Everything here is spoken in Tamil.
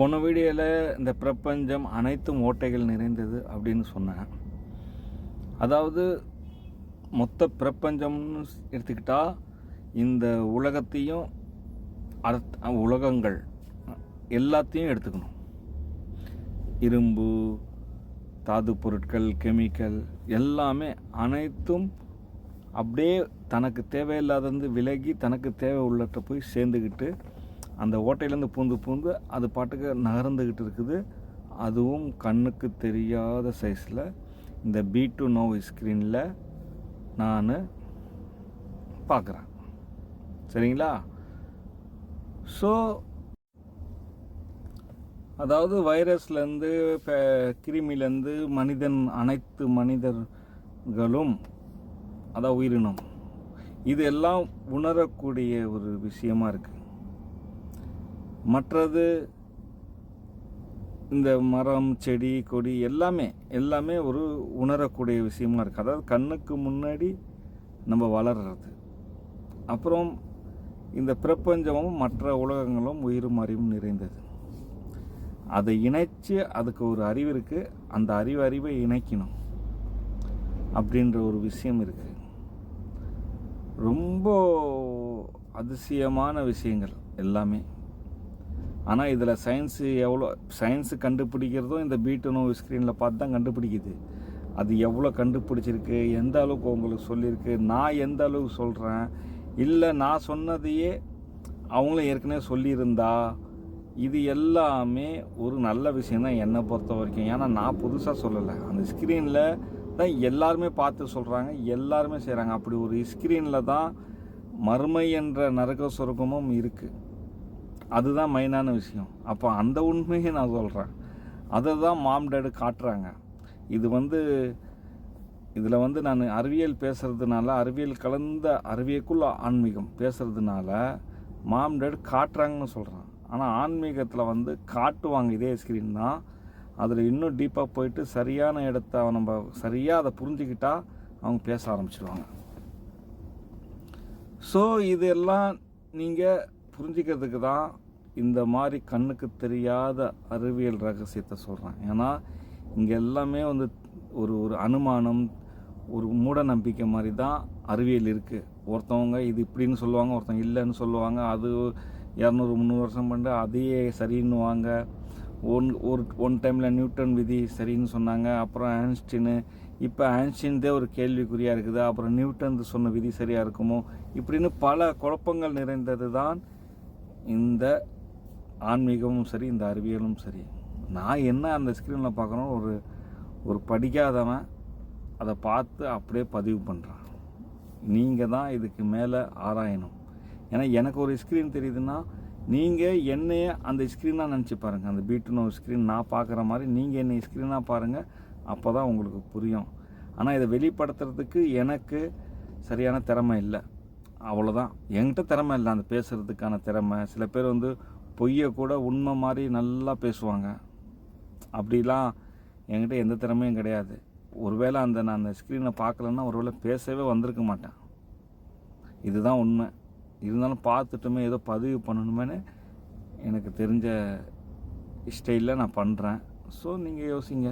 போன வீடியோவில் இந்த பிரபஞ்சம் அனைத்தும் ஓட்டைகள் நிறைந்தது அப்படின்னு சொன்னேன். அதாவது மொத்த பிரபஞ்சம்னு எடுத்துக்கிட்டால் இந்த உலகத்தையும் உலகங்கள் எல்லாத்தையும் எடுத்துக்கணும். இரும்பு, தாது பொருட்கள், கெமிக்கல் எல்லாமே அனைத்தும் அப்படியே தனக்கு தேவையில்லாதது விலகி தனக்கு தேவை உள்ளட்ட போய் சேர்ந்துக்கிட்டு அந்த ஓட்டையிலேருந்து பூந்து அது பாட்டுக்கு நகர்ந்துக்கிட்டு இருக்குது. அதுவும் கண்ணுக்கு தெரியாத சைஸில் இந்த B2 Now ஸ்க்ரீனில் நான் பார்க்குறேன். சரிங்களா? ஸோ அதாவது வைரஸ்லேருந்து கிருமிலேருந்து அனைத்து மனிதர்களும் அதாவது உயிரினம் இது எல்லாம் உணரக்கூடிய ஒரு விஷயமா இருக்குது. மற்றது இந்த மரம், செடி, கொடி எல்லாமே ஒரு உணரக்கூடிய விஷயமா இருக்குது. அதாவது கண்ணுக்கு முன்னாடி நம்ம வளர்கிறது. அப்புறம் இந்த பிரபஞ்சமும் மற்ற உலகங்களும் உயிரும் அறிவும் நிறைந்தது. அதை இணைச்சு அதுக்கு ஒரு அறிவு இருக்குது. அந்த அறிவை இணைக்கணும் அப்படின்ற ஒரு விஷயம் இருக்குது. ரொம்ப அதிசயமான விஷயங்கள் எல்லாமே. ஆனால் இதில் சயின்ஸு கண்டுபிடிக்கிறதும் இந்த B2 Now ஸ்க்ரீனில் பார்த்து தான் கண்டுபிடிக்குது. அது எவ்வளோ கண்டுபிடிச்சிருக்கு, எந்த அளவுக்கு உங்களுக்கு சொல்லியிருக்கு, நான் எந்த அளவுக்கு சொல்கிறேன், இல்லை நான் சொன்னதையே அவங்களும் ஏற்கனவே சொல்லியிருந்தா, இது எல்லாமே ஒரு நல்ல விஷயந்தான் என்னை பொறுத்த வரைக்கும். ஏன்னா நான் புதுசாக சொல்லலை. அந்த ஸ்க்ரீனில் தான் எல்லாருமே பார்த்து சொல்கிறாங்க, எல்லாருமே செய்கிறாங்க. அப்படி ஒரு ஸ்க்ரீனில் தான் மறுமை என்ற நரக சொர்க்கமும் இருக்குது. அதுதான் மெயினான விஷயம். அப்போ அந்த உண்மையை நான் சொல்கிறேன். அதை தான் மாம் டேடு காட்டுறாங்க. இதில் நான் அறிவியல் பேசுகிறதுனால, அறிவியல் கலந்த அறிவியலுக்குள்ள ஆன்மீகம் பேசுகிறதுனால மாம் டேடு காட்டுறாங்கன்னு சொல்கிறேன். ஆனால் ஆன்மீகத்தில் காட்டுவாங்க இதே ஸ்க்ரீன் தான். அதில் இன்னும் டீப்பாக போயிட்டு சரியான இடத்த நம்ம சரியாக அதை புரிஞ்சுக்கிட்டா அவங்க பேச ஆரம்பிச்சிடுவாங்க. ஸோ இதெல்லாம் நீங்கள் புரிஞ்சிக்கிறதுக்கு தான் இந்த மாதிரி கண்ணுக்கு தெரியாத அறிவியல் ரகசியத்தை சொல்கிறேன். ஏன்னா இங்கே எல்லாமே ஒரு அனுமானம், ஒரு மூட நம்பிக்கை மாதிரி தான் அறிவியல் இருக்குது. ஒருத்தவங்க இது இப்படின்னு சொல்லுவாங்க, ஒருத்தவங்க இல்லைன்னு சொல்லுவாங்க. அது 200-300 வருஷம் பண்ணிட்டு அதையே சரின்னுவாங்க. ஒன் டைமில் நியூட்டன் விதி சரின்னு சொன்னாங்க. அப்புறம் ஐன்ஸ்டீனு, இப்போ ஐன்ஸ்டீன்தே ஒரு கேள்விக்குறியாக இருக்குது. அப்புறம் நியூட்டன் சொன்ன விதி சரியாக இருக்குமோ, இப்படின்னு பல குழப்பங்கள் நிறைந்தது தான் இந்த ஆன்மீகமும் சரி, இந்த அறிவியலும் சரி. நான் என்ன அந்த ஸ்க்ரீனில் பார்க்கணும், ஒரு படிக்காதவன் அதை பார்த்து அப்படியே பதிவு பண்ணுறான். நீங்கள் தான் இதுக்கு மேலே ஆராயணும். ஏன்னா எனக்கு ஒரு ஸ்க்ரீன் தெரியுதுன்னா நீங்கள் என்னைய அந்த ஸ்க்ரீனாக நினச்சி பாருங்கள். அந்த B2 Now ஸ்க்ரீன் நான் பார்க்குற மாதிரி நீங்கள் என்னை ஸ்க்ரீனாக பாருங்கள். அப்போ தான் உங்களுக்கு புரியும். ஆனால் இதை வெளிப்படுத்துறதுக்கு எனக்கு சரியான திறமை இல்லை. அவ்வளோதான். என்கிட்ட திறமை இல்லை அந்த பேசுகிறதுக்கான திறமை. சில பேர் பொய்யை கூட உண்மை மாதிரி நல்லா பேசுவாங்க. அப்படிலாம் என்கிட்ட எந்த திறமையும் கிடையாது. ஒருவேளை நான் அந்த ஸ்க்ரீனை பார்க்கலன்னா ஒருவேளை பேசவே வந்திருக்க மாட்டேன். இதுதான் உண்மை. இருந்தாலும் பார்த்துட்டுமே ஏதோ பதிவு பண்ணணுமேனு எனக்கு தெரிஞ்ச ஸ்டைலில் நான் பண்ணுறேன். ஸோ நீங்கள் யோசிங்க.